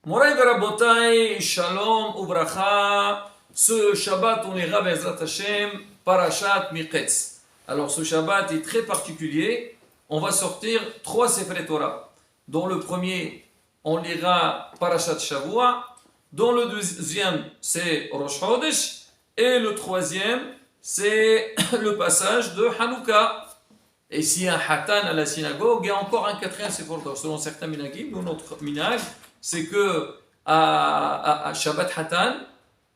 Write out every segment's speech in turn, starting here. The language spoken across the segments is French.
Moray Verabotai, Shalom Ubracha. Ce Shabbat, on ira Bezrat Hashem, Parashat Miketz. Alors ce Shabbat est très particulier. On va sortir 3 Seferet Torah. Dans le premier, on lira Parashat Shavua. Dans le deuxième, c'est Rosh Chodesh. Et le troisième, c'est le passage de Hanouka. Et s'il y a un Hatan à la synagogue, il y a encore un quatrième Sefer Torah. Selon certains minagim, ou notre minag, c'est que à Shabbat Hatan,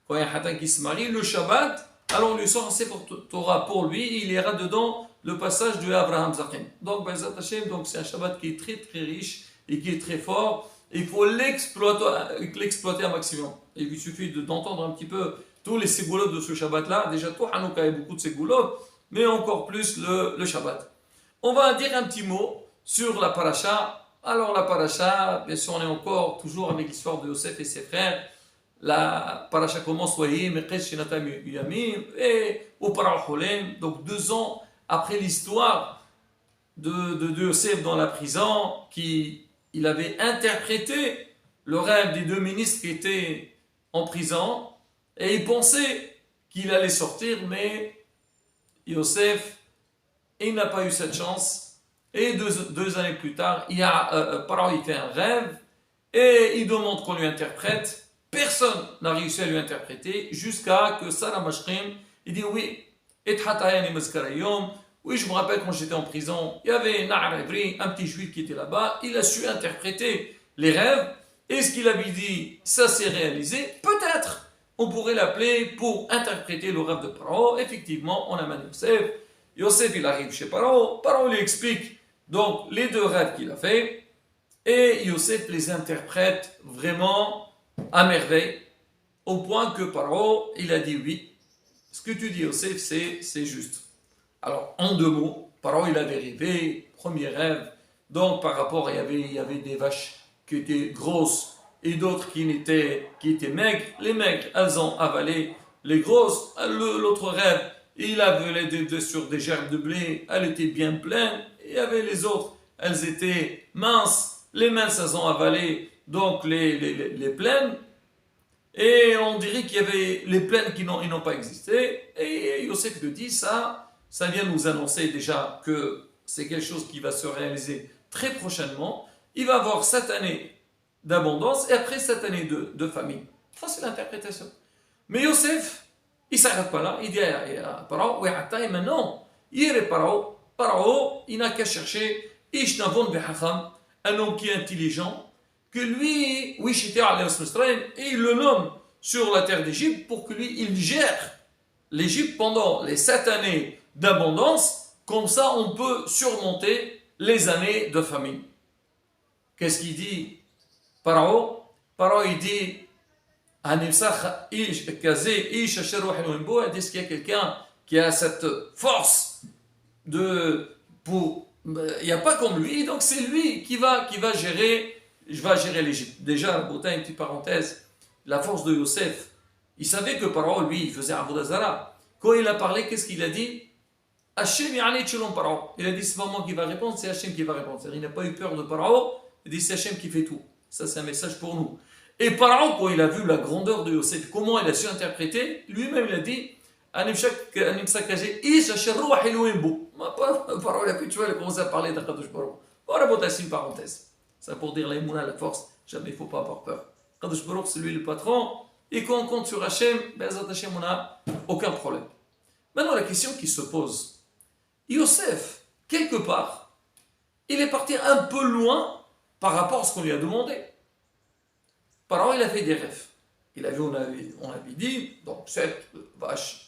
quand il y a un Hatan qui se marie, le Shabbat, alors on lui sort un Sefer Torah pour lui, il y aura dedans le passage de Abraham Zachem. Donc, Bezat Hashem, donc c'est un Shabbat qui est très très riche et qui est très fort. Il faut l'exploiter un maximum. Et il suffit d'entendre un petit peu tous les ségoulottes de ce Shabbat-là. Déjà, tout Hanouka, il y a beaucoup de ségoulottes, mais encore plus le Shabbat. On va dire un petit mot sur la paracha. Alors la paracha, bien sûr, on est encore toujours avec l'histoire de Yosef et ses frères. La paracha commence et au Paracholem, donc 2 ans après l'histoire de Yosef dans la prison, il avait interprété le rêve des 2 ministres qui étaient en prison et il pensait qu'il allait sortir, mais Yosef, il n'a pas eu cette chance. Et 2 années plus tard, Paro il fait un rêve et il demande qu'on lui interprète. Personne n'a réussi à lui interpréter jusqu'à que Sarah Mashrim, il dit oui, oui, je me rappelle quand j'étais en prison, il y avait Na'ar Ivri, un petit juif qui était là-bas, il a su interpréter les rêves et ce qu'il avait dit, ça s'est réalisé. Peut-être on pourrait l'appeler pour interpréter le rêve de Paro. Effectivement, on amène Yosef. Yosef, il arrive chez Paro. Paro lui explique donc les 2 rêves qu'il a fait. Et Yosef les interprète vraiment à merveille. Au point que Paro, il a dit oui. Ce que tu dis, Yosef, c'est juste. Alors, en 2 mots, Paro, il a dérivé. Premier rêve. Donc, par rapport, il y avait des vaches qui étaient grosses et d'autres qui étaient maigres. Les maigres, elles ont avalé les grosses. L'autre rêve, il avait sur des gerbes de blé, elles étaient bien pleines. Il y avait les autres, elles étaient minces. Les minces, elles ont avalé donc les pleines. Et on dirait qu'il y avait les pleines qui n'ont pas existé. Et Yosef le dit, ça vient nous annoncer déjà que c'est quelque chose qui va se réaliser très prochainement. Il va avoir 7 années d'abondance et après 7 années de famine. Ça, c'est l'interprétation. Mais Yosef, il ne s'arrête pas là. Il dit à Paro, oui, attends, et maintenant, il est Paro. Paro, il n'a qu'à chercher Ishnavon Behacham, un homme qui est intelligent, que lui, oui, et il le nomme sur la terre d'Égypte pour que lui, il gère l'Égypte pendant les 7 années d'abondance. Comme ça, on peut surmonter les années de famine. Qu'est-ce qu'il dit Paro, il dit est-ce qu'il y a quelqu'un qui a cette force il n'y a pas comme lui, donc c'est lui qui va gérer l'Égypte. Déjà, pour une petite parenthèse, la force de Yosef, il savait que Paro, lui, il faisait Avodah Zara. Quand il a parlé, qu'est-ce qu'il a dit Hachem ya'anit shalom Paro. Il a dit, c'est pas moi qui va répondre, c'est Hachem qui va répondre. C'est-à-dire, il n'a pas eu peur de Paro, il dit, c'est Hachem qui fait tout. Ça, c'est un message pour nous. Et Paro, quand il a vu la grandeur de Yosef, comment il a su interpréter, lui-même il a dit Paro, il a pu, tu vois, il a commencé à parler d'Akadosh Baruch. Voilà, c'est une parenthèse. Ça pour dire l'aïmouna, la force, jamais il ne faut pas avoir peur. Akadosh Baruch, c'est lui le patron, et quand on compte sur Hachem, Be'ezrat Hashem, on n'a aucun problème. Maintenant, la question qui se pose, Yosef, quelque part, il est parti un peu loin par rapport à ce qu'on lui a demandé. Paro, il a fait des rêves. Il a vu, on avait dit, donc 7 vaches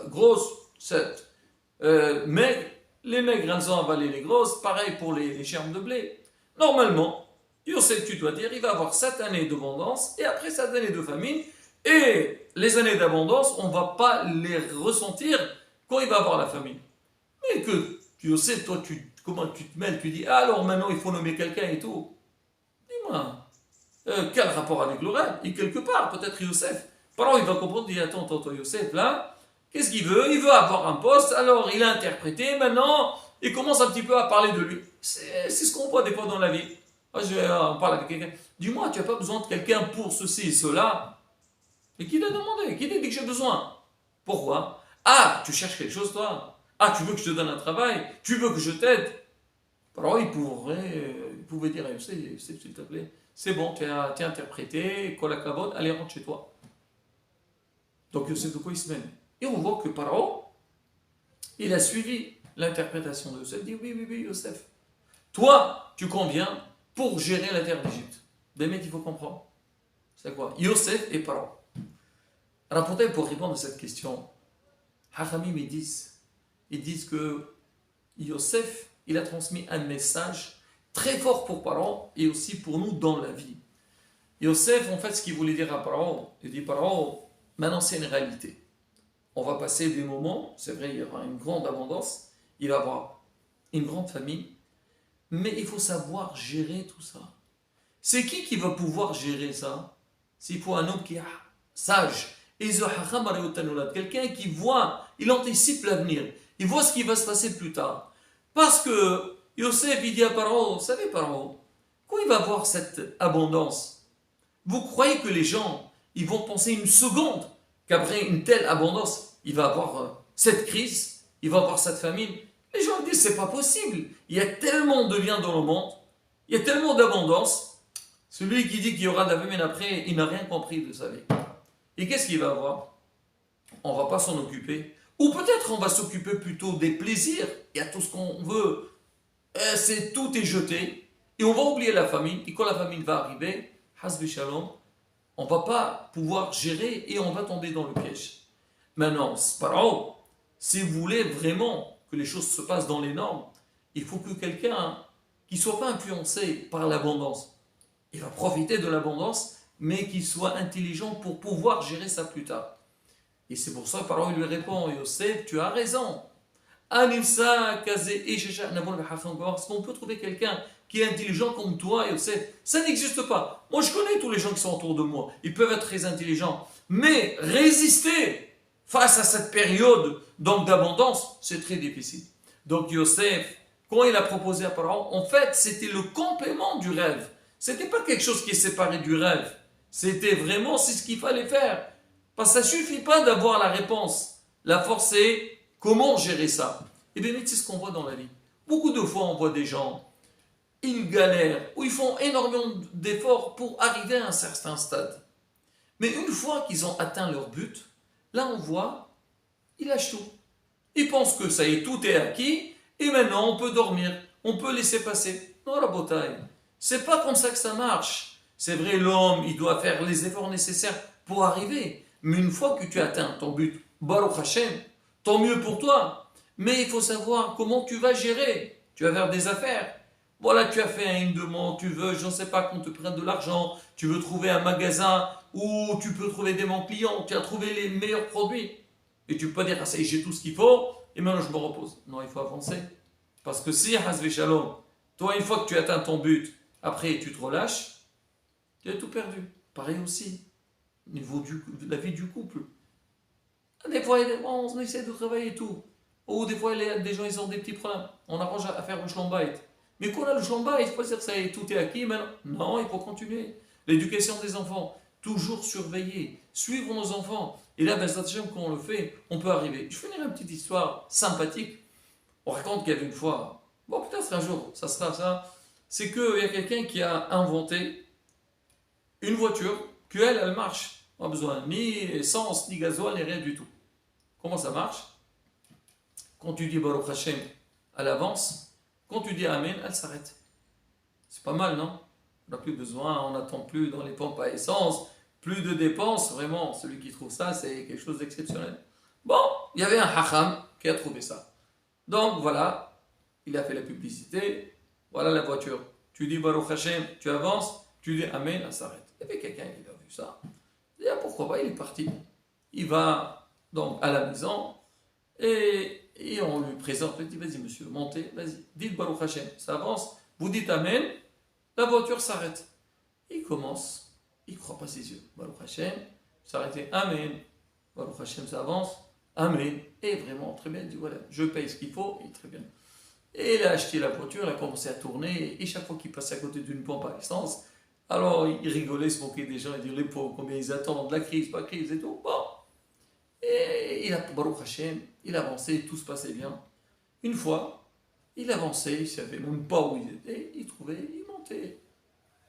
grosses, 7 maigres. Les maigres, elles ont avalé les grosses. Pareil pour les germes de blé. Normalement, Yosef, tu dois dire, il va avoir 7 années d'abondance et après 7 années de famine. Et les années d'abondance, on ne va pas les ressentir quand il va avoir la famine. Mais que Yosef, toi, comment tu te mêles? Tu dis, ah, alors maintenant, il faut nommer quelqu'un et tout. Dis-moi. Quel rapport avec le rêve? Et quelque part, peut-être Yosef. Paro, il va comprendre, il dit, attends, Yosef, là, qu'est-ce qu'il veut? Il veut avoir un poste, alors il a interprété, maintenant, il commence un petit peu à parler de lui. C'est ce qu'on voit des fois dans la vie. On parle avec quelqu'un, Dis-moi, tu n'as pas besoin de quelqu'un pour ceci et cela. Et qui t'a demandé? Qui t'a dit que j'ai besoin? Pourquoi? Ah, tu cherches quelque chose, toi? Ah, tu veux que je te donne un travail? Tu veux que je t'aide? Alors, il pouvait dire, s'il te plaît, c'est bon, tu as interprété, kolakavod, allez, rentre chez toi. Donc, c'est de quoi il se mène. Et on voit que Paro, il a suivi l'interprétation de Yosef. Il dit, oui, oui, oui, Yosef. Toi, tu conviens pour gérer la terre d'Égypte. Mais mec, il faut comprendre. C'est quoi? Yosef et Paro. Alors, pour répondre à cette question, Hachamim, ils disent que Yosef, il a transmis un message très fort pour Paro et aussi pour nous dans la vie. Yosef, en fait, ce qu'il voulait dire à Paro, il dit Paro, maintenant c'est une réalité. On va passer des moments, c'est vrai, il y aura une grande abondance, il va y avoir une grande famille, mais il faut savoir gérer tout ça. C'est qui va pouvoir gérer ça? S'il faut un homme qui est sage, quelqu'un qui voit, il anticipe l'avenir, il voit ce qui va se passer plus tard. Parce que Yosef, il dit à Paro, vous savez Paro, quand il va voir cette abondance, vous croyez que les gens, ils vont penser une seconde qu'après une telle abondance, il va avoir cette crise, il va avoir cette famine? Les gens disent, c'est pas possible. Il y a tellement de biens dans le monde, il y a tellement d'abondance. Celui qui dit qu'il y aura de la famine après, il n'a rien compris de sa vie. Et qu'est-ce qu'il va avoir? On ne va pas s'en occuper. Ou peut-être on va s'occuper plutôt des plaisirs. Il y a tout ce qu'on veut. Tout est jeté. Et on va oublier la famine. Et quand la famine va arriver, hasbi shalom, on ne va pas pouvoir gérer et on va tomber dans le piège. Maintenant, c'est pas grave. Si vous voulez vraiment que les choses se passent dans les normes, il faut que quelqu'un qui ne soit pas influencé par l'abondance, il va profiter de l'abondance, mais qu'il soit intelligent pour pouvoir gérer ça plus tard. Et c'est pour ça que Paro lui répond, Yosef, tu as raison. Anissa, Kazé, Eshecha, parce qu'on peut trouver quelqu'un qui est intelligent comme toi, Yosef. Ça n'existe pas. Moi, je connais tous les gens qui sont autour de moi. Ils peuvent être très intelligents. Mais résister face à cette période donc d'abondance, c'est très difficile. Donc Yosef, quand il a proposé à Paro, en fait, c'était le complément du rêve. C'était pas quelque chose qui est séparé du rêve. C'était vraiment, c'est ce qu'il fallait faire. Parce que ça ne suffit pas d'avoir la réponse. La force, c'est comment gérer ça. Et bien, c'est ce qu'on voit dans la vie. Beaucoup de fois, on voit des gens, ils galèrent, ou ils font énormément d'efforts pour arriver à un certain stade. Mais une fois qu'ils ont atteint leur but, là, on voit, ils lâchent tout. Ils pensent que ça y est, tout est acquis, et maintenant, on peut dormir, on peut laisser passer. Non, la bataille. C'est pas comme ça que ça marche. C'est vrai, l'homme, il doit faire les efforts nécessaires pour arriver. Mais une fois que tu atteins ton but, Baruch Hashem, tant mieux pour toi. Mais il faut savoir comment tu vas gérer. Tu vas faire des affaires. Voilà, tu as fait une demande, tu veux, je ne sais pas, qu'on te prenne de l'argent, tu veux trouver un magasin où tu peux trouver des bons clients, tu as trouvé les meilleurs produits. Et tu peux pas dire, ah ça y est, j'ai tout ce qu'il faut, et maintenant je me repose. Non, il faut avancer. Parce que si, Hasve Shalom, toi, une fois que tu atteins ton but, après tu te relâches, tu as tout perdu. Pareil aussi, au niveau de la vie du couple. Des fois, on essaie de travailler et tout. Ou des fois, des gens ils ont des petits problèmes. On arrange à faire le shlom-bait. Mais quand on a le shlom-bait, il faut pas dire que ça y est, tout est acquis maintenant. Non, il faut continuer. L'éducation des enfants, toujours surveiller, suivre nos enfants. Et là, ben, quand on le fait, on peut arriver. Je finirai une petite histoire sympathique. On raconte qu'il y avait une fois, bon, peut-être un jour, ça sera ça. C'est qu'il y a quelqu'un qui a inventé une voiture que elle marche. On n'a besoin ni essence, ni gasoil, ni rien du tout. Comment ça marche? Quand tu dis Baruch Hashem, elle avance. Quand tu dis Amen, elle s'arrête. C'est pas mal, non? On n'a plus besoin, on n'attend plus dans les pompes à essence, plus de dépenses. Vraiment, celui qui trouve ça, c'est quelque chose d'exceptionnel. Bon, il y avait un hacham qui a trouvé ça. Donc voilà, il a fait la publicité. Voilà la voiture. Tu dis Baruch Hashem, tu avances. Tu dis Amen, elle s'arrête. Il y avait quelqu'un qui a vu ça. Il dit, ah, pourquoi pas, il est parti. Il va donc à la maison et on lui présente. Il dit, vas-y monsieur, montez, vas-y, dites Baruch Hashem, ça avance. Vous dites Amen, la voiture s'arrête. Il commence, il ne croit pas ses yeux. Baruch Hashem, s'arrêter, Amen. Baruch Hashem, ça avance, Amen. Et vraiment, très bien, il dit, voilà, je paye ce qu'il faut, et très bien. Et il a acheté la voiture, il a commencé à tourner, et chaque fois qu'il passait à côté d'une pompe à essence, Alors, il rigolait, se moquait des gens, il disait les pauvres, combien ils attendent, la crise, pas crise et tout. Bon. Et il a, Baruch Hashem, il avançait, tout se passait bien. Une fois, il avançait, il ne savait même pas où il était, il trouvait, il montait,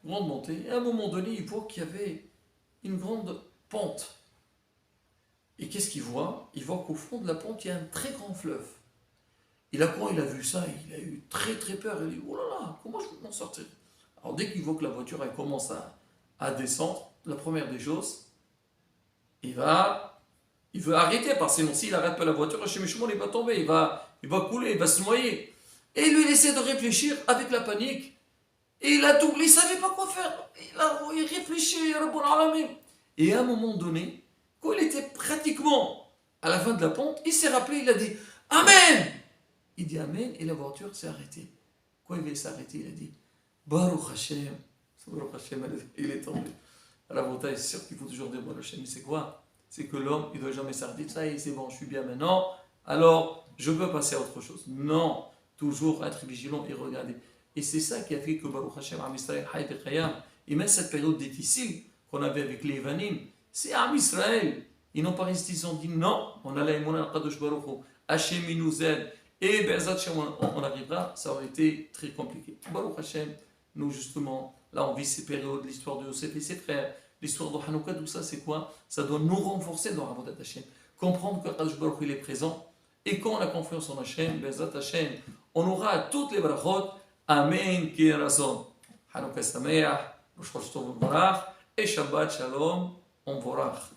grande montée. Et à un moment donné, il voit qu'il y avait une grande pente. Et qu'est-ce qu'il voit? Il voit qu'au fond de la pente, il y a un très grand fleuve. Quand il a vu ça, il a eu très très peur. Il a dit, oh là là, comment je peux m'en sortir? Alors dès qu'il voit que la voiture elle commence à descendre, la première des choses, il veut arrêter, parce que sinon s'il n'arrête pas la voiture, chez Mishmoul, il va tomber, il va couler, il va se noyer. Et lui, il essaie de réfléchir avec la panique. Et il a tout, il ne savait pas quoi faire. Il réfléchit, et à un moment donné, quand il était pratiquement à la fin de la pente, il s'est rappelé, il a dit Amen. Il dit Amen et la voiture s'est arrêtée. Quand il s'est arrêté, il a dit Baruch Hashem. Baruch Hashem, il est tombé. À la montagne, c'est sûr qu'il faut toujours dire Baruch Hashem. Mais c'est quoi? C'est que l'homme, il ne doit jamais s'arrêter. Ça y est, c'est bon, je suis bien maintenant. Alors, je peux passer à autre chose. Non, toujours être vigilant et regarder. Et c'est ça qui a fait que Baruch Hashem, Am Israël, Hayt et Khayam, et même cette période difficile qu'on avait avec les Evanim, c'est Am Israël. Ils n'ont pas resté, ils ont dit non, on a l'aïmouna al-Qadosh Baruch Hu, Hashem il nous aide, et Be'ezat Hashem on arrivera, ça aurait été très compliqué. Baruch Hashem, nous justement, là on vit ces périodes, l'histoire de Yosef et ses frères, l'histoire de Hanouka, tout ça c'est quoi? Ça doit nous renforcer dans Avodat Hashem, comprendre que Qadosh Baruch Hu il est présent, et quand on a confiance en Hashem, Be'ezat Hashem, on aura toutes les brachot. Amen, qui est raison. Hanouka Sameach, Rosh Chodesh Tov U'Mvorach, et Shabbat Shalom, U'Mvorach.